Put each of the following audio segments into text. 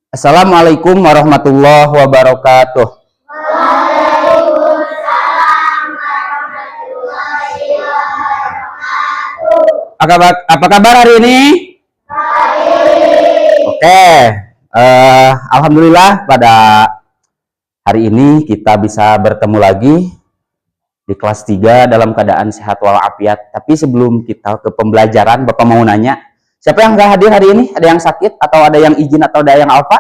Assalamualaikum warahmatullahi wabarakatuh. Apa kabar hari ini? Oke, alhamdulillah pada hari ini kita bisa bertemu lagi di kelas 3 dalam keadaan sehat walafiat. Tapi sebelum kita ke pembelajaran, Bapak mau nanya, siapa yang nggak hadir hari ini? Ada yang sakit atau ada yang izin atau ada yang apa?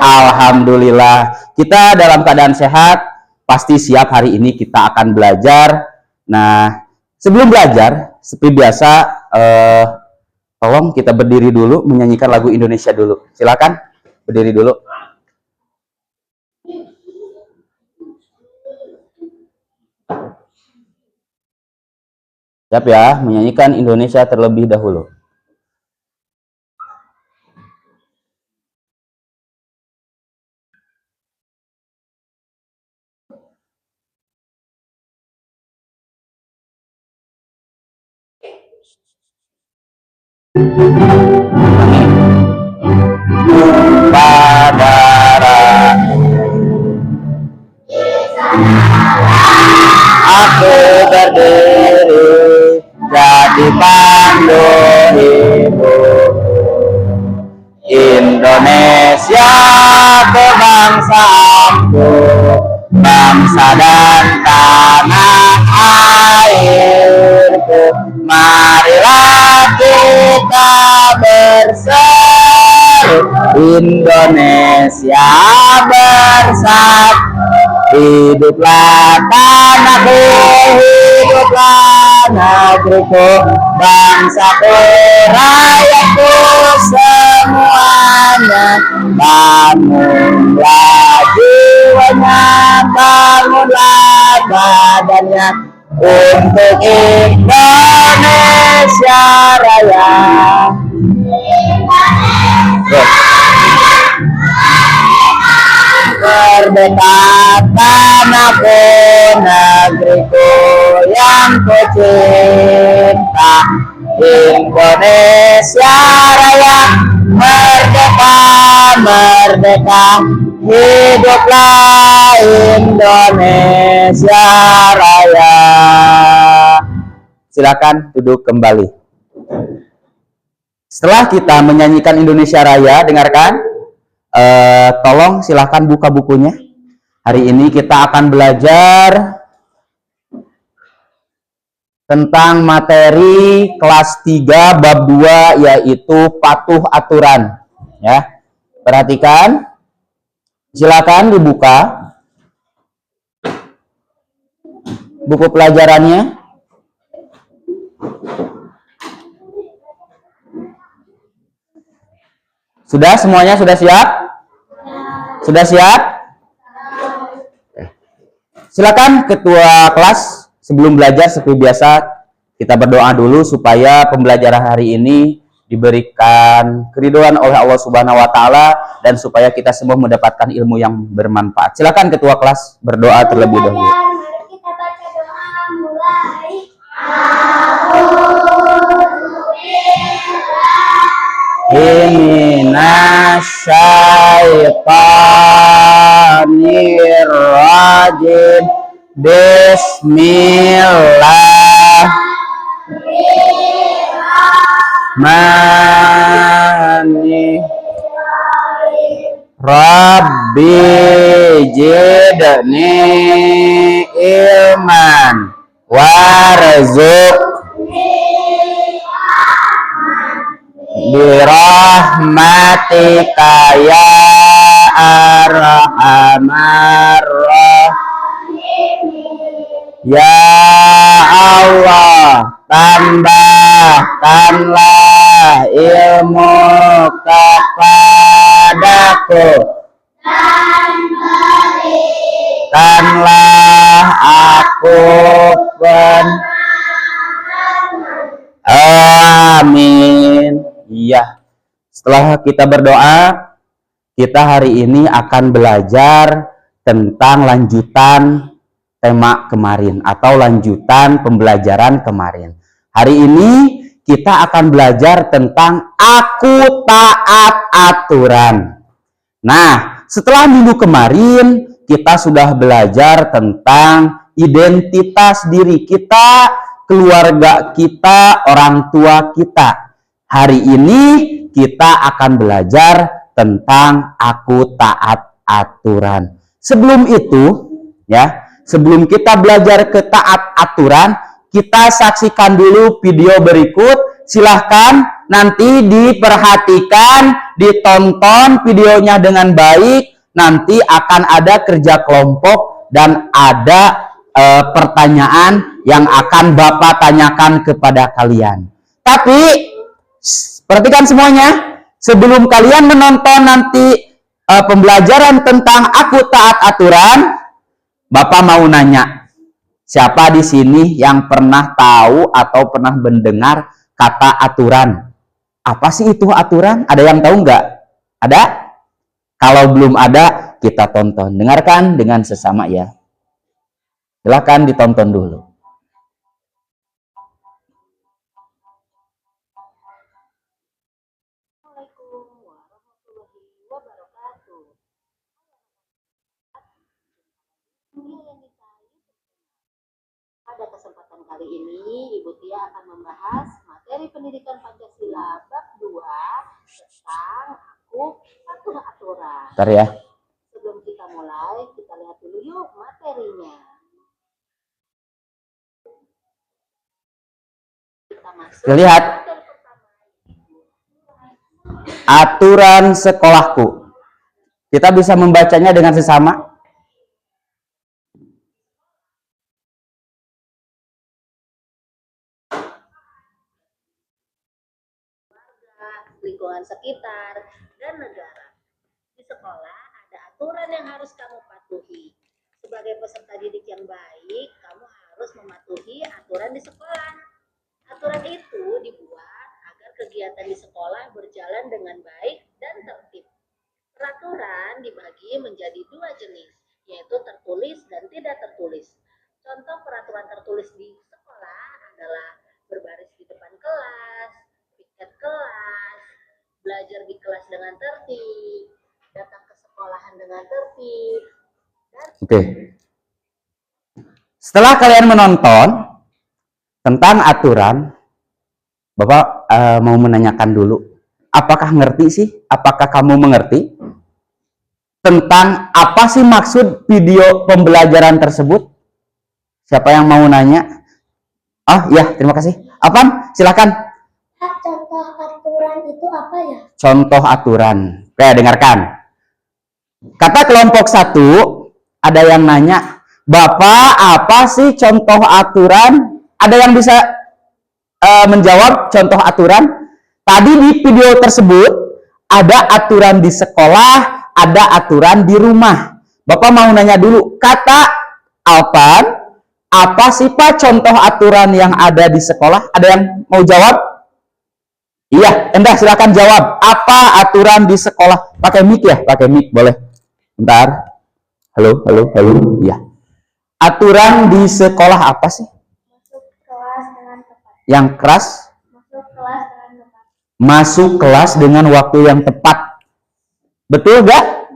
Alhamdulillah, kita dalam keadaan sehat, pasti siap hari ini kita akan belajar. Nah, sebelum belajar, seperti biasa, tolong kita berdiri dulu, menyanyikan lagu Indonesia dulu. Silakan, berdiri dulu. Siap ya, menyanyikan Indonesia terlebih dahulu. Pada aku berdiri jadi pandu ibu Indonesia kebangsaanku, bangsa dan tanah airku. Marilah kita bersatu, Indonesia bersatu. Hiduplah tanahku, hiduplah negeriku, bangsaku, rakyatku semuanya. Bangunlah jiwanya, bangunlah badannya untuk Indonesia Raya. Merdeka tanahku, negeriku yang ku cinta, Indonesia Raya. Merdeka, merdeka, hiduplah Indonesia Raya. Silakan duduk kembali. Setelah kita menyanyikan Indonesia Raya, dengarkan. Tolong silahkan buka bukunya. Hari ini kita akan belajar tentang materi kelas 3 bab 2, yaitu patuh aturan. Ya, perhatikan. Silakan dibuka buku pelajarannya. Sudah semuanya sudah siap? Sudah siap? Silakan ketua kelas, sebelum belajar seperti biasa kita berdoa dulu supaya pembelajaran hari ini diberikan keridhaan oleh Allah Subhanahu wa taala dan supaya kita semua mendapatkan ilmu yang bermanfaat. Silakan ketua kelas berdoa terlebih dahulu. Mari kita baca doa mulai. Minasyaitonirrajim. Bismillahirrahmanirrahim. Rabbi zidni ilman warzuq birahmatika ya arhamar rahim. Ya Allah, tambahkanlah ilmu kepadaku dan berikanlah aku amin. Iya. Setelah kita berdoa, kita hari ini akan belajar tentang lanjutan tema kemarin atau lanjutan pembelajaran kemarin. Hari ini kita akan belajar tentang aku taat aturan. Nah, setelah minggu kemarin kita sudah belajar tentang identitas diri kita, keluarga kita, orang tua kita. Hari ini kita akan belajar tentang aku taat aturan. Sebelum itu, ya, sebelum kita belajar ke taat aturan, kita saksikan dulu video berikut. Silahkan nanti diperhatikan, ditonton videonya dengan baik. Nanti akan ada kerja kelompok dan ada pertanyaan yang akan Bapak tanyakan kepada kalian. Tapi perhatikan semuanya, sebelum kalian menonton nanti pembelajaran tentang aku taat aturan, Bapak mau nanya, siapa di sini yang pernah tahu atau pernah mendengar kata aturan? Apa sih itu aturan? Ada yang tahu nggak? Ada? Kalau belum ada, kita tonton. Dengarkan dengan sesama ya. Silakan ditonton dulu. Assalamualaikum warahmatullahi wabarakatuh. Pada kesempatan kali ini, Ibu Tia akan membahas materi pendidikan Pancasila bab 2 tentang aku patuh aturan. Bentar ya. Sebelum kita mulai, kita lihat dulu yuk materinya. Kita masuk Lihat. materi pertama. Aturan sekolahku. Kita bisa membacanya dengan sesama. Lingkungan sekitar, dan negara. Di sekolah ada aturan yang harus kamu patuhi. Sebagai peserta didik yang baik, kamu harus mematuhi aturan di sekolah. Aturan itu dibuat agar kegiatan di sekolah berjalan dengan baik dan tertib. Peraturan dibagi menjadi dua jenis, yaitu tertulis dan tidak tertulis. Contoh peraturan tertulis di sekolah adalah berbaris di depan kelas, piket kelas, belajar di kelas dengan tertib, datang ke sekolahan dengan tertib. Oke. Setelah kalian menonton tentang aturan, Bapak mau menanyakan dulu, apakah ngerti sih? Apakah kamu mengerti tentang apa sih maksud video pembelajaran tersebut? Siapa yang mau nanya? Oh ya, terima kasih. Apaan? Silakan. Contoh aturan itu apa ya? Contoh aturan. Oke, dengarkan. Kata kelompok 1, ada yang nanya, Bapak, apa sih contoh aturan? Ada yang bisa menjawab contoh aturan? Tadi di video tersebut ada aturan di sekolah, ada aturan di rumah. Bapak mau nanya dulu, kata Alpan, apa sih Pak contoh aturan yang ada di sekolah? Ada yang mau jawab? Iya, Endah silakan jawab. Apa aturan di sekolah? Pakai mic ya? Pakai mic, boleh. Bentar. Halo. Iya. Aturan di sekolah apa sih? Masuk kelas dengan tepat. Yang keras? Masuk kelas dengan tepat. Masuk kelas dengan waktu yang tepat. Betul gak?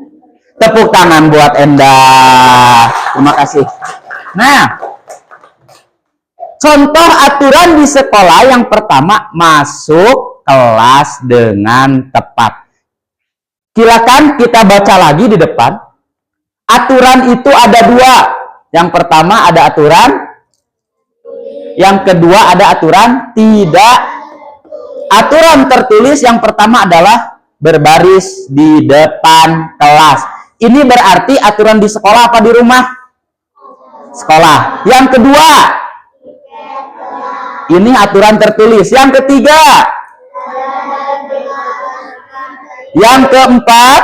Tepuk tangan buat Endah. Terima kasih. Nah, contoh aturan di sekolah yang pertama, masuk kelas dengan tepat. Silakan kita baca lagi di depan. Aturan itu ada dua. Yang pertama ada aturan, yang kedua ada aturan tidak. Aturan tertulis yang pertama adalah berbaris di depan kelas. Ini berarti aturan di sekolah apa di rumah? Sekolah. Yang kedua, ini aturan tertulis. Yang ketiga, yang keempat,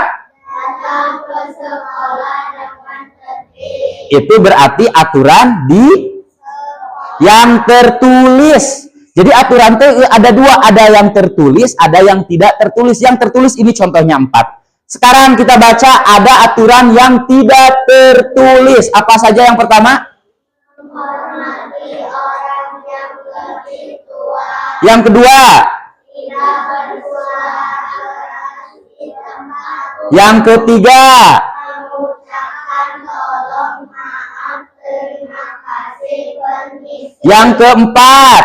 itu berarti aturan di yang tertulis. Jadi aturan itu ada dua, ada yang tertulis, ada yang tidak tertulis. Yang tertulis ini contohnya 4. Sekarang kita baca ada aturan yang tidak tertulis. Apa saja yang pertama? Menghormati orang yang lebih tua. Yang kedua. Yang ketiga. Yang keempat.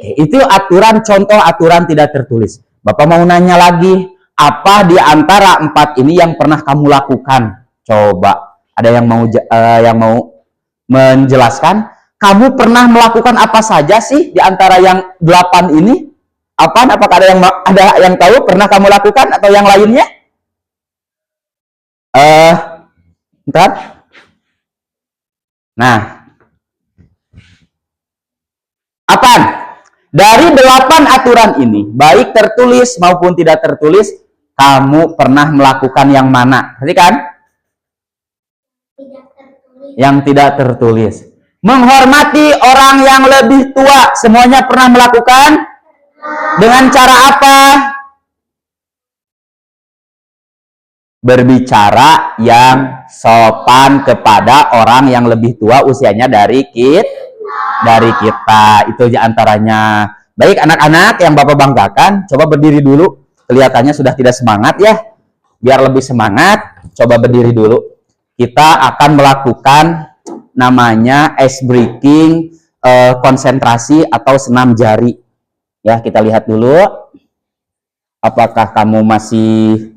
Oke, itu aturan, contoh aturan tidak tertulis. Bapak mau nanya lagi, apa di antara 4 ini yang pernah kamu lakukan? Coba, ada yang mau menjelaskan? Kamu pernah melakukan apa saja sih di antara yang 8 ini? Apakah ada yang tahu pernah kamu lakukan atau yang lainnya? Bentar. Nah, apaan? Dari 8 aturan ini, baik tertulis maupun tidak tertulis, kamu pernah melakukan yang mana? Berarti kan? Tidak tertulis. Yang tidak tertulis. Menghormati orang yang lebih tua, semuanya pernah melakukan? Dengan cara apa? Berbicara yang sopan kepada orang yang lebih tua usianya dari kita. Itu diantaranya. Baik anak-anak yang Bapak banggakan, coba berdiri dulu. Kelihatannya sudah tidak semangat ya. Biar lebih semangat, coba berdiri dulu. Kita akan melakukan namanya ice breaking, konsentrasi atau senam jari. Ya, kita lihat dulu. Apakah kamu masih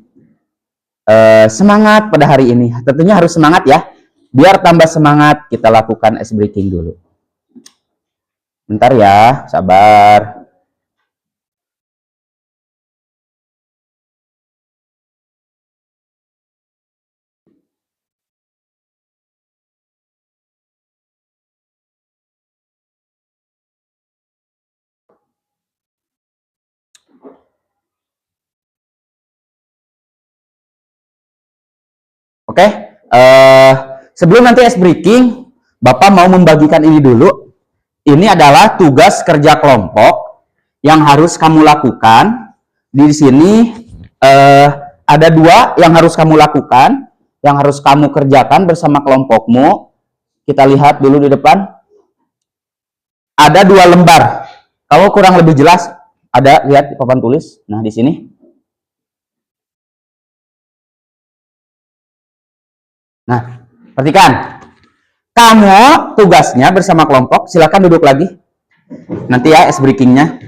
semangat pada hari ini? Tentunya harus semangat ya. Biar tambah semangat, kita lakukan ice breaking dulu. Bentar ya, sabar. Oke, sebelum nanti ice breaking, Bapak mau membagikan ini dulu. Ini adalah tugas kerja kelompok yang harus kamu lakukan. Di sini ada 2 yang harus kamu lakukan, yang harus kamu kerjakan bersama kelompokmu. Kita lihat dulu di depan. Ada 2 lembar. Kalau kurang lebih jelas, ada lihat di papan tulis. Nah, di sini. Nah, perhatikan. Kamu tugasnya bersama kelompok, silakan duduk lagi. Nanti ya ice breakingnya.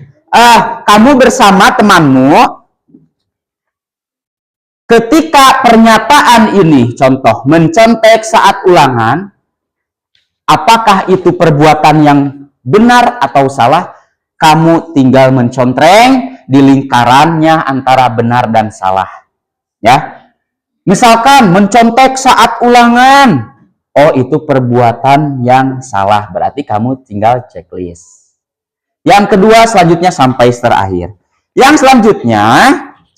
Kamu bersama temanmu, ketika pernyataan ini, contoh, mencontek saat ulangan, apakah itu perbuatan yang benar atau salah? Kamu tinggal mencontreng di lingkarannya antara benar dan salah. Ya, misalkan mencontek saat ulangan. Oh, itu perbuatan yang salah. Berarti kamu tinggal checklist. Yang kedua, selanjutnya sampai terakhir. Yang selanjutnya,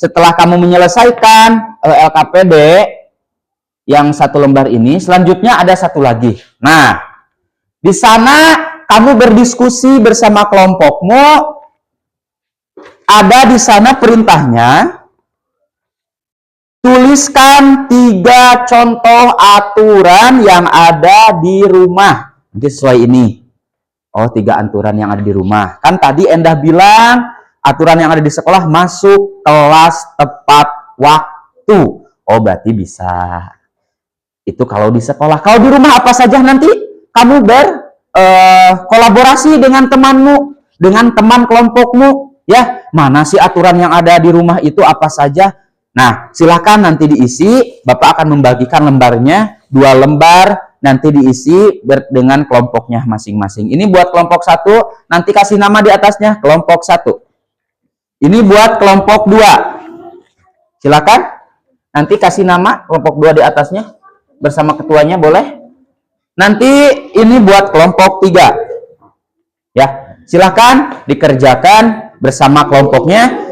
setelah kamu menyelesaikan LKPD yang 1 lembar ini, selanjutnya ada 1 lagi. Nah, di sana kamu berdiskusi bersama kelompokmu. Ada di sana perintahnya. Tuliskan 3 contoh aturan yang ada di rumah. Nanti sesuai ini. Oh, 3 aturan yang ada di rumah. Kan tadi Endah bilang, aturan yang ada di sekolah masuk kelas tepat waktu. Oh, berarti bisa. Itu kalau di sekolah. Kalau di rumah apa saja nanti kamu berkolaborasi dengan temanmu, dengan teman kelompokmu. Ya, mana sih aturan yang ada di rumah itu apa saja? Nah, silakan nanti diisi. Bapak akan membagikan lembarnya 2 lembar, nanti diisi dengan kelompoknya masing-masing. Ini buat kelompok 1, nanti kasih nama di atasnya kelompok 1. Ini buat kelompok 2. Silakan nanti kasih nama kelompok 2 di atasnya bersama ketuanya, boleh. Nanti ini buat kelompok 3. Ya, silakan dikerjakan bersama kelompoknya.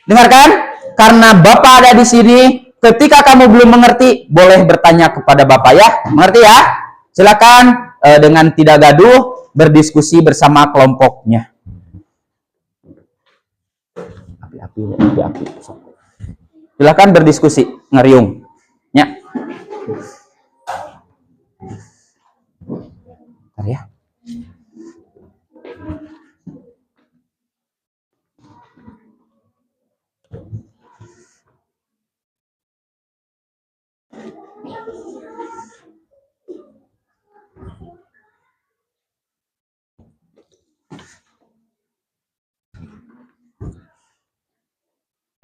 Dengarkan. Karena Bapak ada di sini, ketika kamu belum mengerti, boleh bertanya kepada Bapak ya. Mengerti ya? Silakan dengan tidak gaduh berdiskusi bersama kelompoknya. Api. Silakan berdiskusi, ngeriung. Ya. Bentar ya.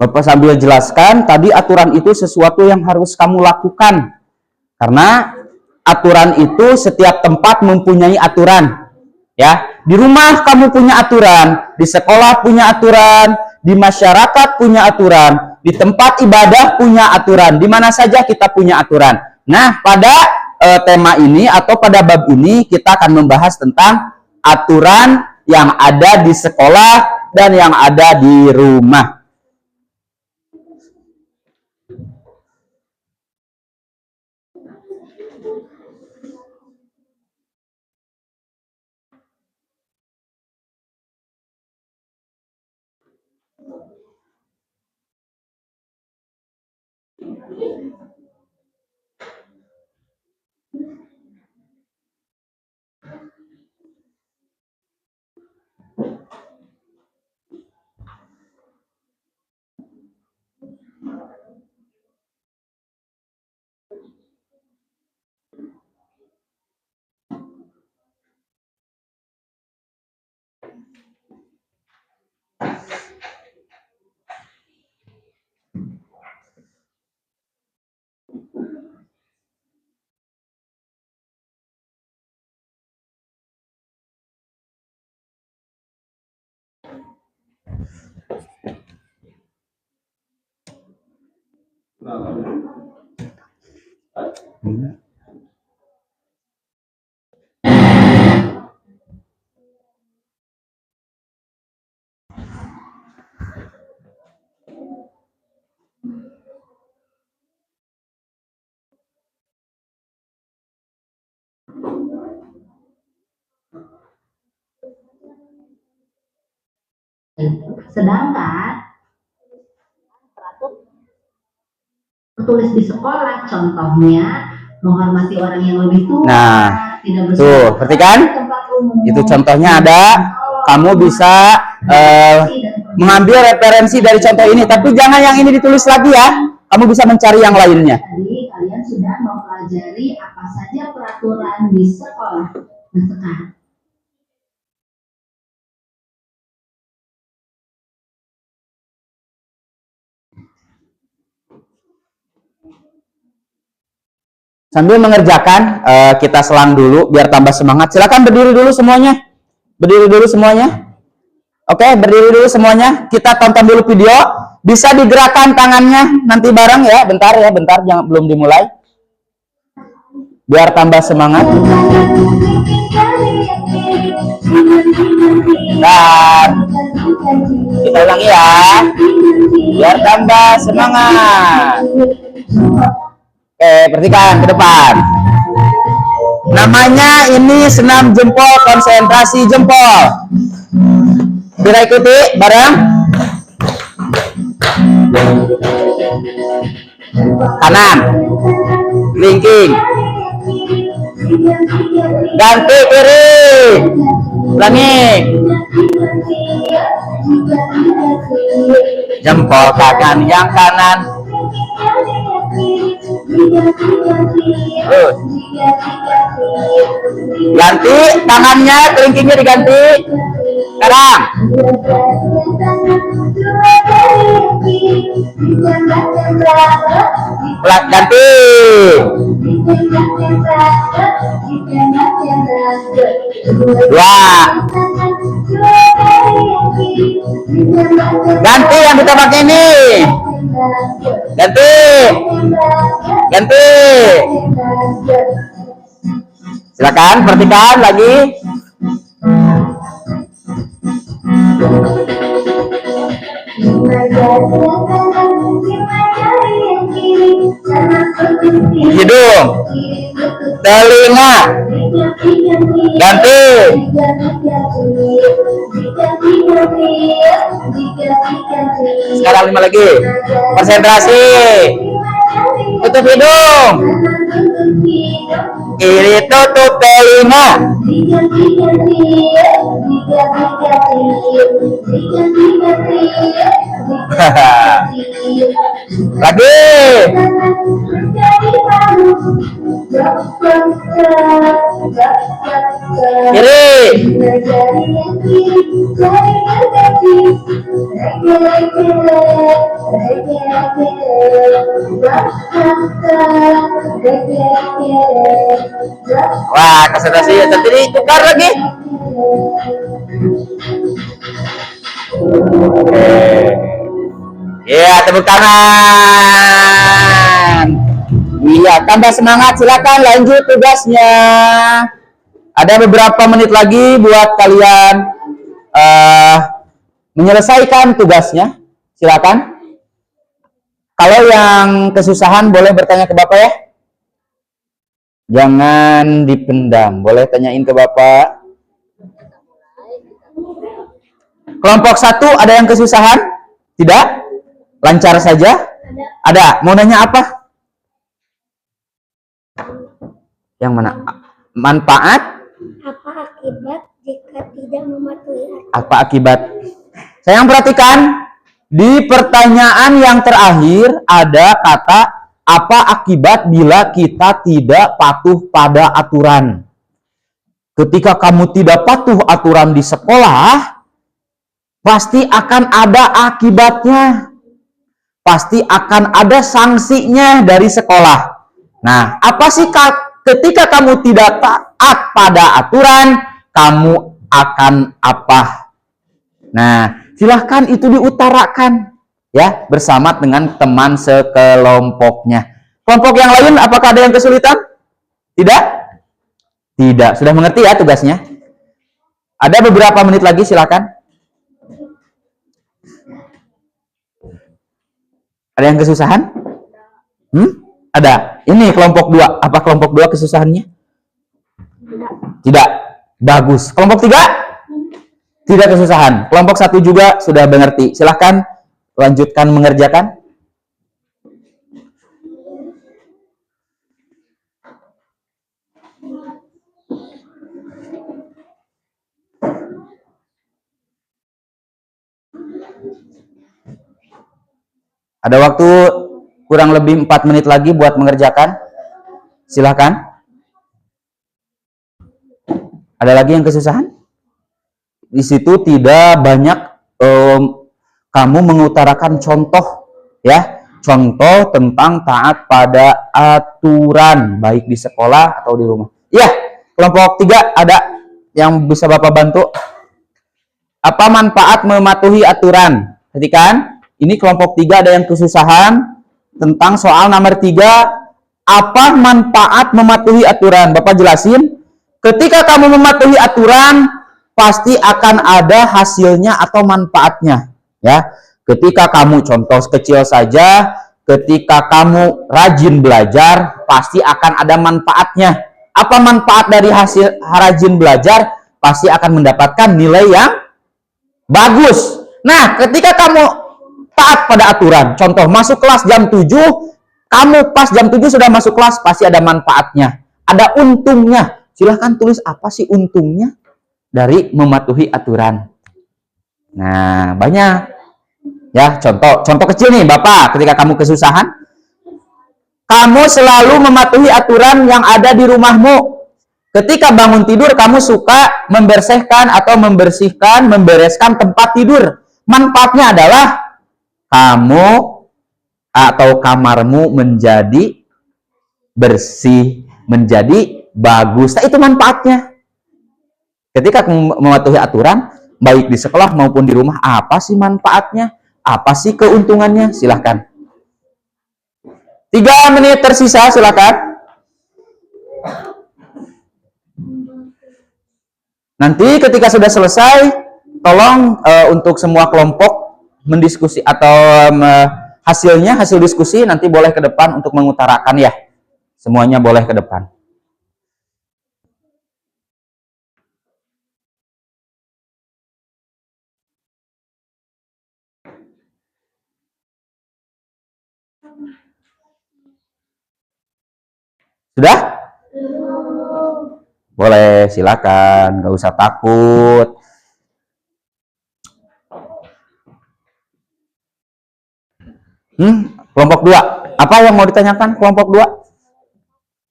Bapak sambil jelaskan, tadi aturan itu sesuatu yang harus kamu lakukan. Karena aturan itu setiap tempat mempunyai aturan. Ya, di rumah kamu punya aturan, di sekolah punya aturan, di masyarakat punya aturan, di tempat ibadah punya aturan, di mana saja kita punya aturan. Nah, pada tema ini atau pada bab ini kita akan membahas tentang aturan yang ada di sekolah dan yang ada di rumah. Sedangkan tertulis di sekolah, contohnya menghormati orang yang lebih tua, Nah, tidak tuh, seperti kan? Itu contohnya ada. Kamu bisa mengambil referensi dari contoh ini, tapi jangan yang ini ditulis lagi ya. Kamu bisa mencari yang lainnya. Tadi kalian sudah mempelajari apa saja peraturan di sekolah. Nah, sekarang sambil mengerjakan, kita selang dulu biar tambah semangat. Silakan berdiri dulu semuanya. Berdiri dulu semuanya. Oke, berdiri dulu semuanya. Kita tonton dulu video. Bisa digerakkan tangannya nanti bareng ya. Bentar ya, bentar, jangan belum dimulai. Biar tambah semangat. Dan kita ulangi ya. Biar tambah semangat. Oke, perhatikan ke depan. Namanya ini senam jempol, konsentrasi jempol. Kita ikuti bareng. Kanan, linking, ganti kiri, ulangi. Jempol kanan yang kanan. Terus ganti tangannya, kelingkingnya diganti. Sekarang ganti. Dua. Ganti yang kita pakai ini. Ganti. Ganti. Silakan perhatikan lagi. Hidung, telinga, ganti. Sekarang 5 lagi. Konsentrasi. Tutup hidung. kiri tutup telinga. Lagi. Kiri. Wah, konsentrasi tadi tukar lagi. Ya, tepuk tangan. Iya, tambah semangat. Silakan lanjut tugasnya. Ada beberapa menit lagi buat kalian menyelesaikan tugasnya. Silakan. Kalau yang kesusahan boleh bertanya ke Bapak ya. Jangan dipendam. Boleh tanyain ke Bapak. Kelompok 1 ada yang kesusahan? Tidak? Lancar saja? Ada. Mau nanya apa? Yang mana? Manfaat? Apa akibat jika tidak mematuhi aturan? Apa akibat? Sayang perhatikan. Di pertanyaan yang terakhir ada kata apa akibat bila kita tidak patuh pada aturan. Ketika kamu tidak patuh aturan di sekolah, pasti akan ada akibatnya. Pasti akan ada sanksinya dari sekolah. Nah, apa sih ketika kamu tidak taat pada aturan, kamu akan apa? Nah, silahkan itu diutarakan ya bersama dengan teman sekelompoknya. Kelompok yang lain apakah ada yang kesulitan? Tidak? Tidak. Sudah mengerti ya tugasnya? Ada beberapa menit lagi, silakan. Ada yang kesusahan? Ada. Ini kelompok 2. Apa kelompok 2 kesusahannya? Tidak. Bagus. Kelompok 3? Tidak kesusahan. Kelompok 1 juga sudah mengerti. Silahkan lanjutkan mengerjakan. Ada waktu kurang lebih 4 menit lagi buat mengerjakan. Silahkan. Ada lagi yang kesusahan? Di situ tidak banyak kamu mengutarakan contoh ya, contoh tentang taat pada aturan baik di sekolah atau di rumah. Iya, kelompok 3 ada yang bisa Bapak bantu? Apa manfaat mematuhi aturan? Perhatikan, ini kelompok 3 ada yang kesusahan tentang soal nomor 3. Apa manfaat mematuhi aturan? Bapak jelasin. Ketika kamu mematuhi aturan, pasti akan ada hasilnya atau manfaatnya ya. Ketika kamu, contoh kecil saja, ketika kamu rajin belajar pasti akan ada manfaatnya. Apa manfaat dari hasil rajin belajar? Pasti akan mendapatkan nilai yang bagus. Nah, ketika kamu taat pada aturan, contoh masuk kelas jam 7, kamu pas jam 7 sudah masuk kelas, pasti ada manfaatnya, ada untungnya. Silahkan tulis apa sih untungnya dari mematuhi aturan. Nah, banyak ya. Contoh kecil nih Bapak, ketika kamu kesusahan, kamu selalu mematuhi aturan yang ada di rumahmu. Ketika bangun tidur, kamu suka membersihkan atau membereskan tempat tidur. Manfaatnya adalah kamu atau kamarmu menjadi bersih, menjadi bagus. Nah, itu manfaatnya. Ketika kamu mematuhi aturan, baik di sekolah maupun di rumah, apa sih manfaatnya? Apa sih keuntungannya? Silahkan. 3 menit tersisa, silakan. Nanti ketika sudah selesai, tolong untuk semua kelompok mendiskusi atau hasil diskusi nanti boleh ke depan untuk mengutarakan ya. Semuanya boleh ke depan. Sudah? Boleh, silakan, nggak usah takut. Kelompok 2. Apa yang mau ditanyakan kelompok 2?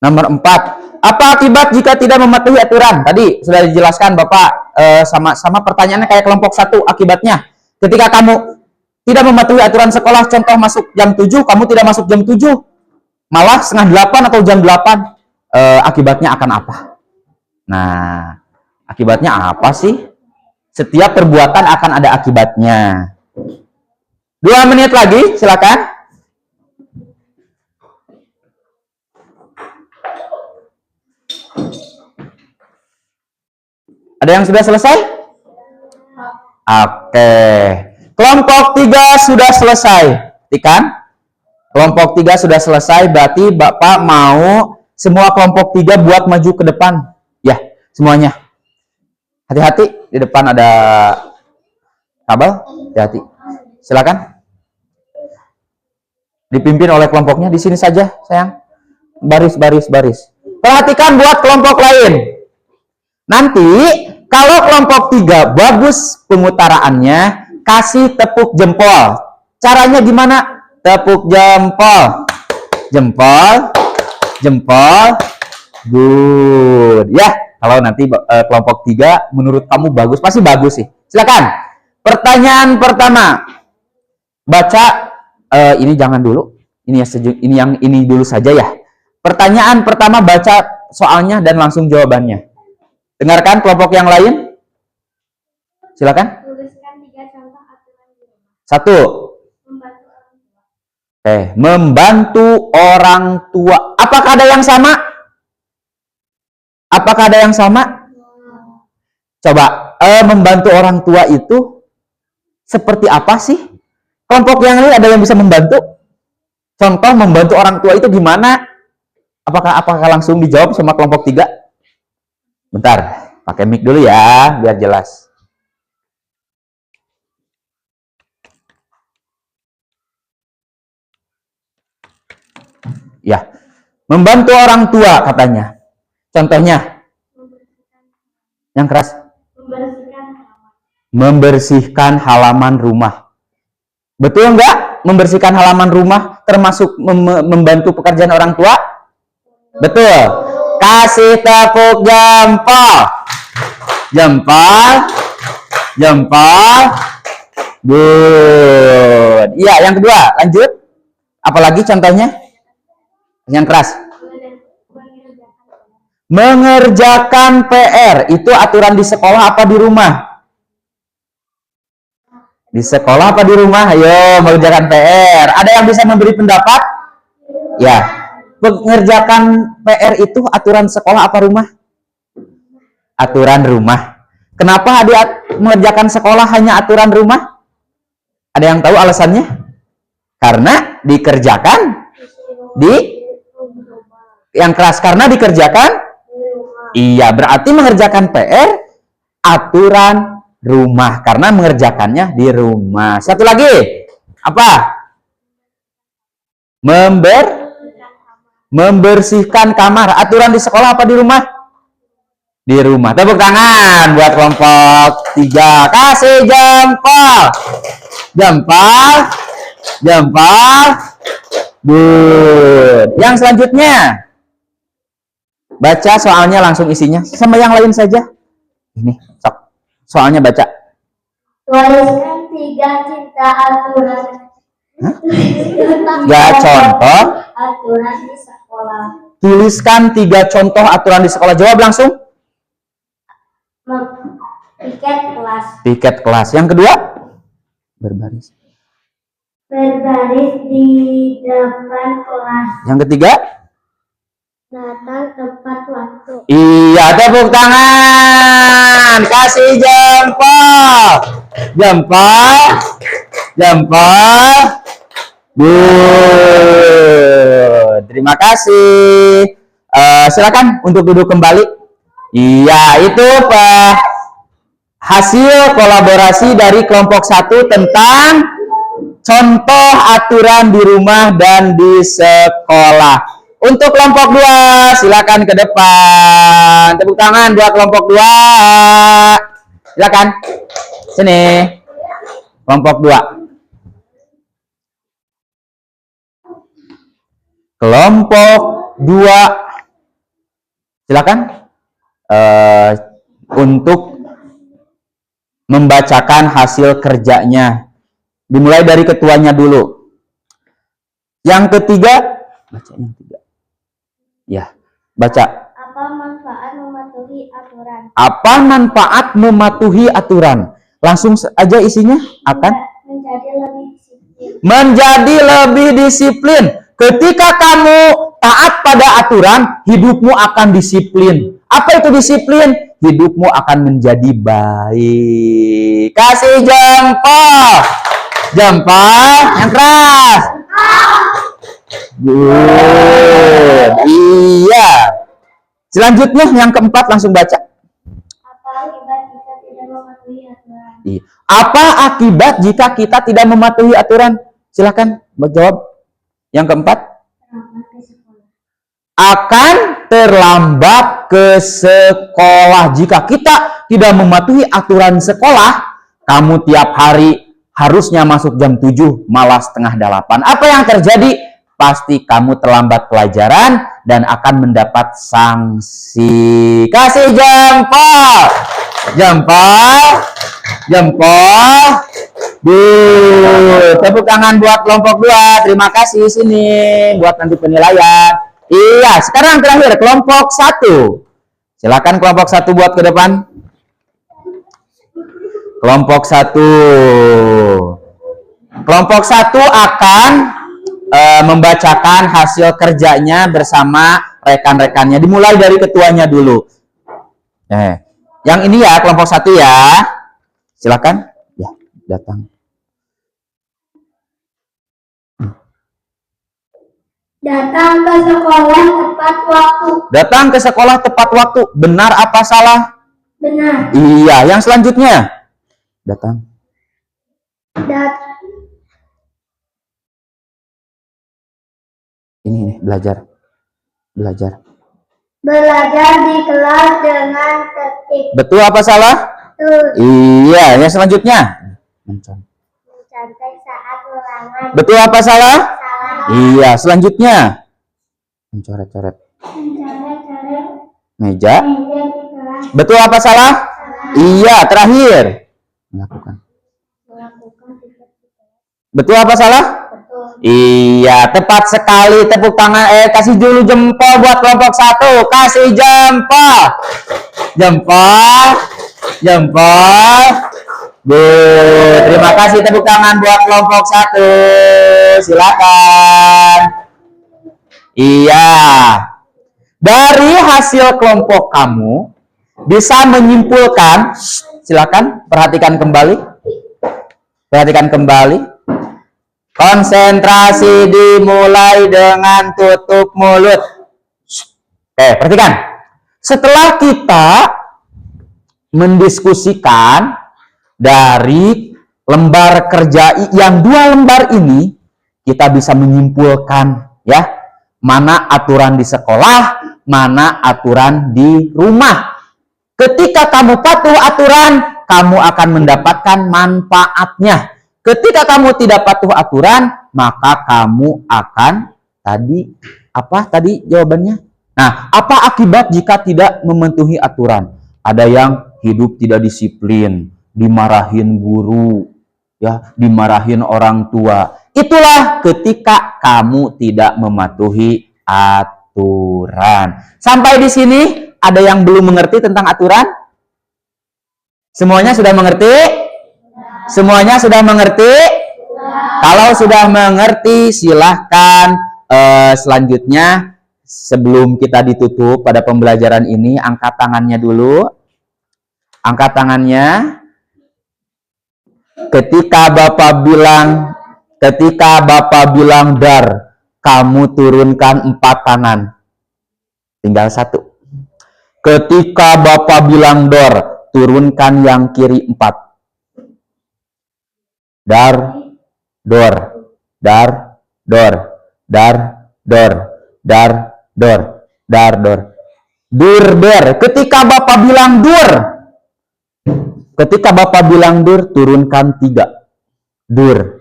Nomor 4. Apa akibat jika tidak mematuhi aturan? Tadi sudah dijelaskan Bapak, sama pertanyaannya kayak kelompok 1 akibatnya. Ketika kamu tidak mematuhi aturan sekolah, contoh masuk jam 7, kamu tidak masuk jam 7, malah setengah 8 atau jam 8, akibatnya akan apa? Nah, akibatnya apa sih? Setiap perbuatan akan ada akibatnya. 2 menit lagi, silakan. Ada yang sudah selesai? Oke. Kelompok 3 sudah selesai. Kan? Kelompok 3 sudah selesai, berarti Bapak mau semua kelompok 3 buat maju ke depan. Ya, semuanya. Hati-hati, di depan ada kabel. Hati-hati. Silakan. Dipimpin oleh kelompoknya di sini saja, sayang. Baris. Perhatikan buat kelompok lain. Nanti kalau kelompok 3 bagus pengutaraannya, kasih tepuk jempol. Caranya gimana? Tepuk jempol. Jempol. Good. Ya, kalau nanti kelompok 3 menurut kamu bagus, pasti bagus sih. Silakan. Pertanyaan pertama. Baca ini jangan dulu. Ini dulu saja ya. Pertanyaan pertama, baca soalnya dan langsung jawabannya. Dengarkan kelompok yang lain. Silakan. Tuliskan 3 contoh aturan di rumah. 1. Membantu orang tua. Apakah ada yang sama? Coba, membantu orang tua itu seperti apa sih? Kelompok yang lain ada yang bisa membantu? Contoh membantu orang tua itu gimana? Apakah langsung dijawab sama kelompok 3? Bentar, pakai mic dulu ya, biar jelas. Ya, membantu orang tua katanya. Contohnya, yang keras. Membersihkan halaman rumah. Betul nggak? Membersihkan halaman rumah termasuk membantu pekerjaan orang tua? Betul. Kasih tepuk jempol. Good. Iya, yang kedua, lanjut. Apalagi contohnya? Yang keras. Mengerjakan PR. Itu aturan di sekolah apa di rumah? Di sekolah apa di rumah? Ayo, mengerjakan PR. Ada yang bisa memberi pendapat? Ya. Mengerjakan PR itu aturan sekolah apa rumah? Aturan rumah. Kenapa mengerjakan sekolah hanya aturan rumah? Ada yang tahu alasannya? Karena dikerjakan yang keras, karena dikerjakan. Iya, berarti mengerjakan PR aturan rumah karena mengerjakannya di rumah. Satu lagi. Apa? Membersihkan kamar. Aturan di sekolah apa di rumah? Di rumah. Tepuk tangan buat kelompok 3. Kasih jempol. Good. Yang selanjutnya. Baca soalnya langsung isinya. Sama yang lain saja. Ini, sok. Soalnya baca. Tuliskan 3 cinta aturan. 3 contoh Aturan di sekolah. Tuliskan 3 contoh aturan di sekolah. Jawab langsung. Tiket kelas. Yang kedua? Berbaris di depan kelas. Yang ketiga? Datang tepat waktu. Iya, tepuk tangan. Kasih jempol. Good. Terima kasih. Silakan untuk duduk kembali. Iya, itu hasil kolaborasi dari kelompok 1 tentang contoh aturan di rumah dan di sekolah. Untuk kelompok 2, silakan ke depan. Tepuk tangan buat kelompok 2. Silakan. Sini. Kelompok 2. Kelompok 2. Silakan. Untuk membacakan hasil kerjanya. Dimulai dari ketuanya dulu. Yang ketiga, baca yang ketiga. Ya, baca. Apa manfaat mematuhi aturan? Apa manfaat mematuhi aturan? Langsung aja isinya akan Menjadi lebih disiplin. menjadi lebih disiplin. Ketika kamu taat pada aturan, hidupmu akan disiplin. Apa itu disiplin? Hidupmu akan menjadi baik. Kasih jempol. Jempol yang keras. Good. Iya. Selanjutnya yang keempat langsung baca. Apa akibat jika tidak mematuhi aturan? Iya. Apa akibat jika kita tidak mematuhi aturan? Silakan menjawab. Yang keempat, Terlambat ke sekolah. akan terlambat ke sekolah. Jika kita tidak mematuhi aturan sekolah, kamu tiap hari harusnya masuk jam 7, malah setengah 8. Apa yang terjadi? Pasti kamu terlambat pelajaran dan akan mendapat sanksi. Kasih jempol. Jempol. Jempol. Tepuk tangan buat kelompok 2. Terima kasih sini buat nanti penilaian. Iya, sekarang terakhir kelompok 1. Silakan kelompok 1 buat ke depan. Kelompok 1. Kelompok 1 akan membacakan hasil kerjanya bersama rekan-rekannya. Dimulai dari ketuanya dulu. Yang ini ya, kelompok 1 ya. Silakan. Ya, datang. Datang ke sekolah tepat waktu. Datang ke sekolah tepat waktu. Benar apa salah? Benar. Iya, yang selanjutnya. Datang. Ini nih, belajar. Belajar. Belajar di kelas dengan tertib. Betul apa salah? Betul. Iya, yang selanjutnya. Mencontek saat ulangan. Betul apa salah? Salah. Iya, selanjutnya. Mencoret-coret Mencoret-coret meja. meja di kelas. Betul apa salah? Iya, terakhir. Melakukan. Betul apa salah? Betul. Iya, tepat sekali. Tepuk tangan. Kasih dulu jempol buat kelompok 1. Kasih jempol. Jempol. Jempol. Terima kasih, tepuk tangan buat kelompok 1. Silakan. Iya. Dari hasil kelompok kamu bisa menyimpulkan, silakan perhatikan kembali. Perhatikan kembali. Konsentrasi dimulai dengan tutup mulut. Perhatikan. Setelah kita mendiskusikan dari lembar kerja yang 2 lembar ini, kita bisa menyimpulkan ya, mana aturan di sekolah, mana aturan di rumah. Ketika kamu patuh aturan, kamu akan mendapatkan manfaatnya. Ketika kamu tidak patuh aturan, maka kamu akan apa tadi jawabannya? Nah, apa akibat jika tidak mematuhi aturan? Ada yang hidup tidak disiplin, dimarahin guru, ya, dimarahin orang tua. Itulah ketika kamu tidak mematuhi aturan. Sampai di sini ada yang belum mengerti tentang aturan? Semuanya sudah mengerti? Semuanya sudah mengerti? Kalau sudah mengerti, silahkan selanjutnya sebelum kita ditutup pada pembelajaran ini, angkat tangannya dulu. Angkat tangannya. Ketika Bapak bilang dar, kamu turunkan 4 tangan. Tinggal 1. Ketika Bapak bilang dor, turunkan yang kiri 4. Dar, dor, dar, dor, dar, dor, dar, dor, dar, dor. Dur, der. Ketika Bapak bilang dur, turunkan 3. Dur,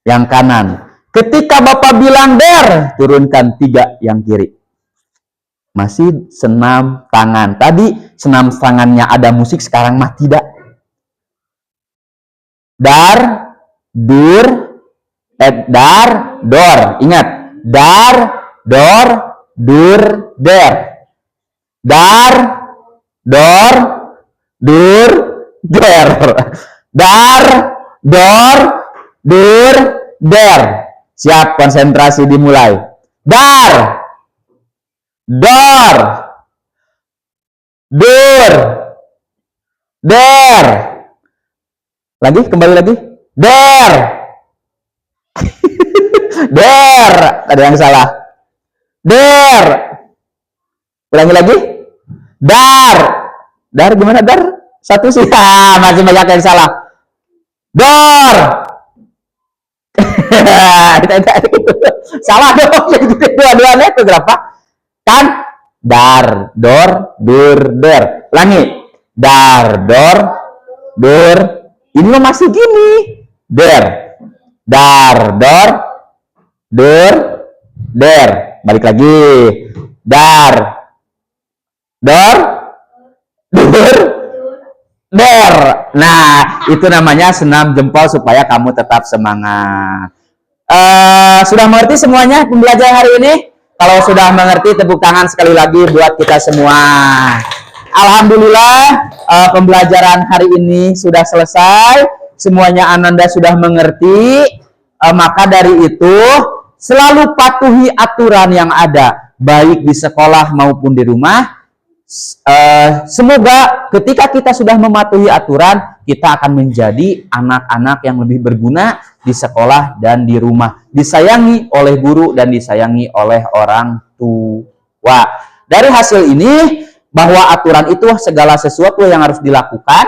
yang kanan. Ketika Bapak bilang der, turunkan 3 yang kiri. Masih senam tangan. Tadi senam tangannya ada musik, sekarang mah tidak. Dar, dur, dar, dor. Ingat, dar, dor, dur, der. Dar, dor, dur, der. Dar, dor, dur, der. Siap, konsentrasi dimulai. Dar, dor, dur, der. Lagi, kembali lagi. Der. Der. Ada yang salah. Der. Ulangi lagi. Dar. Dar gimana dar? Satu sih. Masih banyak yang salah. Dor. Salah dong. Dua-duanya itu berapa? Kan? Dar, dor, dur, der. Ulangi. Dar, dor, dur. Ini lo masih gini. Der. Dar, dor, dur, der. Balik lagi. Dar, dor, dur, der. Nah, itu namanya senam jempol supaya kamu tetap semangat. Sudah mengerti semuanya pembelajaran hari ini? Kalau sudah mengerti, tepuk tangan sekali lagi buat kita semua. Alhamdulillah, pembelajaran hari ini sudah selesai. Semuanya Ananda sudah mengerti. Maka dari itu, selalu patuhi aturan yang ada, baik di sekolah maupun di rumah. Semoga ketika kita sudah mematuhi aturan, kita akan menjadi anak-anak yang lebih berguna di sekolah dan di rumah. Disayangi oleh guru dan disayangi oleh orang tua. Dari hasil ini, bahwa aturan itu segala sesuatu yang harus dilakukan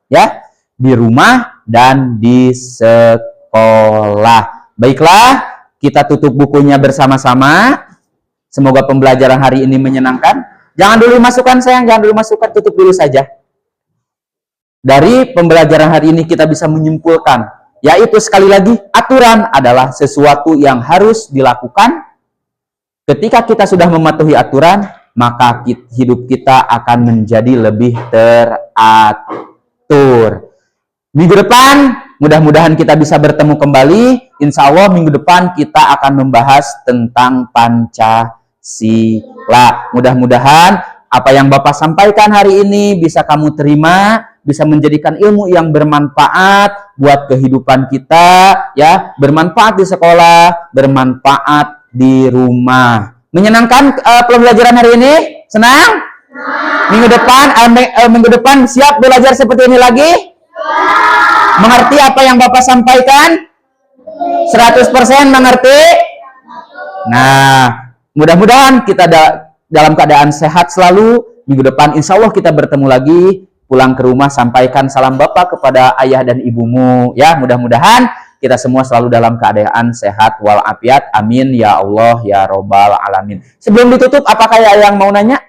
ya di rumah dan di sekolah. Baiklah, kita tutup bukunya bersama-sama. Semoga pembelajaran hari ini menyenangkan. Jangan dulu masukkan sayang, jangan dulu masukkan, tutup dulu saja. Dari pembelajaran hari ini kita bisa menyimpulkan, yaitu sekali lagi, aturan adalah sesuatu yang harus dilakukan. Ketika kita sudah mematuhi aturan, maka hidup kita akan menjadi lebih teratur. Minggu depan, mudah-mudahan kita bisa bertemu kembali. Insya Allah minggu depan kita akan membahas tentang Pancasila. Mudah-mudahan apa yang Bapak sampaikan hari ini bisa kamu terima, bisa menjadikan ilmu yang bermanfaat buat kehidupan kita, ya, bermanfaat di sekolah, bermanfaat di rumah. Menyenangkan pembelajaran hari ini? Senang? Minggu depan siap belajar seperti ini lagi? Mengerti apa yang Bapak sampaikan? 100% mengerti? Nah, mudah-mudahan kita dalam keadaan sehat selalu. Minggu depan insya Allah kita bertemu lagi. Pulang ke rumah sampaikan salam Bapak kepada ayah dan ibumu. Ya, mudah-mudahan kita semua selalu dalam keadaan sehat walafiat. Amin ya Allah ya Robbal alamin. Sebelum ditutup, apakah ada yang mau nanya?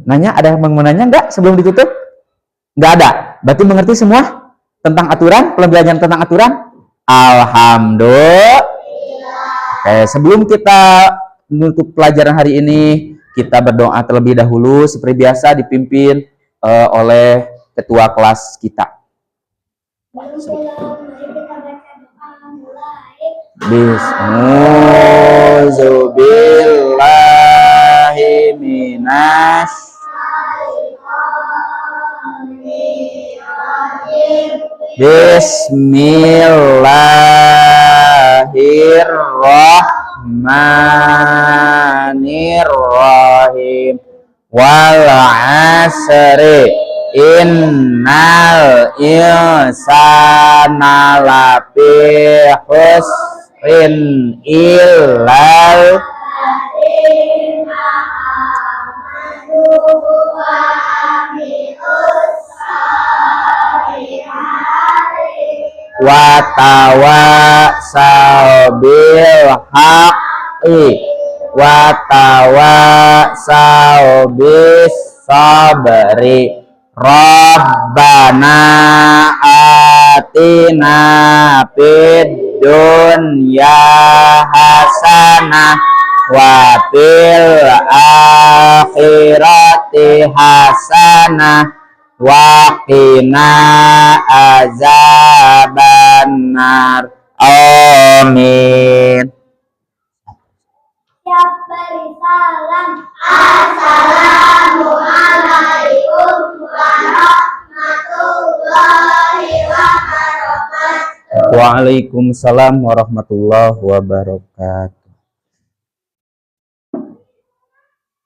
Ada yang mau nanya enggak sebelum ditutup? Enggak ada. Berarti mengerti semua tentang aturan, pembelajaran tentang aturan? Alhamdulillah. Oke, sebelum kita menutup pelajaran hari ini, kita berdoa terlebih dahulu seperti biasa dipimpin oleh ketua kelas kita. Bismillahirrahmanirrahim. Wal 'asri innal insana lafi khusrin illal wa tawassaw bil haqqi wa tawassaw bis sabri. Rabbana atina fid dunya hasanah wa fil akhirati hasanah wa qina azabannar. Amin. Siap beri salam. Assalamualaikum warahmatullahi wabarakatuh. Waalaikumsalam warahmatullahi wabarakatuh.